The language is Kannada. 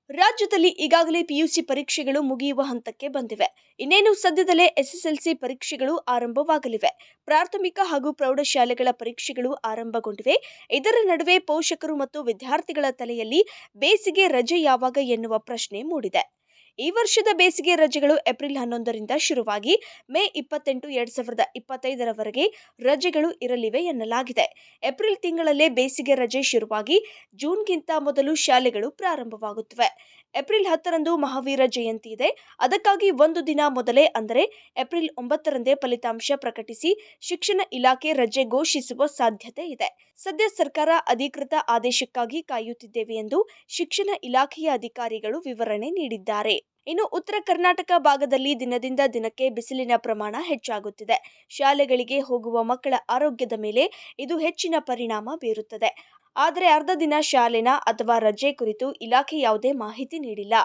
ರಾಜ್ಯದಲ್ಲಿ ಈಗಾಗಲೇ ಪಿಯುಸಿ ಪರೀಕ್ಷೆಗಳು ಮುಗಿಯುವ ಹಂತಕ್ಕೆ ಬಂದಿವೆ. ಇನ್ನೇನು ಸದ್ಯದಲ್ಲೇ ಎಸ್ಎಸ್ಎಲ್ಸಿ ಪರೀಕ್ಷೆಗಳು ಆರಂಭವಾಗಲಿವೆ. ಪ್ರಾಥಮಿಕ ಹಾಗೂ ಪ್ರೌಢಶಾಲೆಗಳ ಪರೀಕ್ಷೆಗಳು ಆರಂಭಗೊಂಡಿವೆ. ಇದರ ನಡುವೆ ಪೋಷಕರು ಮತ್ತು ವಿದ್ಯಾರ್ಥಿಗಳ ತಲೆಯಲ್ಲಿ ಬೇಸಿಗೆ ರಜೆ ಯಾವಾಗ ಎನ್ನುವ ಪ್ರಶ್ನೆ ಮೂಡಿದೆ. ಈ ವರ್ಷದ ಬೇಸಿಗೆ ರಜೆಗಳು ಏಪ್ರಿಲ್ 11ರಿಂದ ಶುರುವಾಗಿ ಮೇ 28, 2025ರವರೆಗೆ ರಜೆಗಳು ಇರಲಿವೆ ಎನ್ನಲಾಗಿದೆ. ಏಪ್ರಿಲ್ ತಿಂಗಳಲ್ಲೇ ಬೇಸಿಗೆ ರಜೆ ಶುರುವಾಗಿ ಜೂನ್ಗಿಂತ ಮೊದಲು ಶಾಲೆಗಳು ಪ್ರಾರಂಭವಾಗುತ್ತವೆ. ಏಪ್ರಿಲ್ 10ರಂದು ಮಹಾವೀರ ಜಯಂತಿ ಇದೆ. ಅದಕ್ಕಾಗಿ ಒಂದು ದಿನ ಮೊದಲೇ ಅಂದರೆ ಏಪ್ರಿಲ್ 9ರಂದೇ ಫಲಿತಾಂಶ ಪ್ರಕಟಿಸಿ ಶಿಕ್ಷಣ ಇಲಾಖೆ ರಜೆ ಘೋಷಿಸುವ ಸಾಧ್ಯತೆ ಇದೆ. ಸದ್ಯ ಸರ್ಕಾರ ಅಧಿಕೃತ ಆದೇಶಕ್ಕಾಗಿ ಕಾಯುತ್ತಿದ್ದೇವೆ ಎಂದು ಶಿಕ್ಷಣ ಇಲಾಖೆಯ ಅಧಿಕಾರಿಗಳು ವಿವರಣೆ ನೀಡಿದ್ದಾರೆ. ಇನ್ನು ಉತ್ತರ ಕರ್ನಾಟಕ ಭಾಗದಲ್ಲಿ ದಿನದಿಂದ ದಿನಕ್ಕೆ ಬಿಸಿಲಿನ ಪ್ರಮಾಣ ಹೆಚ್ಚಾಗುತ್ತಿದೆ. ಶಾಲೆಗಳಿಗೆ ಹೋಗುವ ಮಕ್ಕಳ ಆರೋಗ್ಯದ ಮೇಲೆ ಇದು ಹೆಚ್ಚಿನ ಪರಿಣಾಮ ಬೀರುತ್ತದೆ. ಆದರೆ ಅರ್ಧ ದಿನ ಶಾಲೆನಾ ಅಥವಾ ರಜೆ ಕುರಿತು ಇಲಾಖೆ ಯಾವುದೇ ಮಾಹಿತಿ ನೀಡಿಲ್ಲ.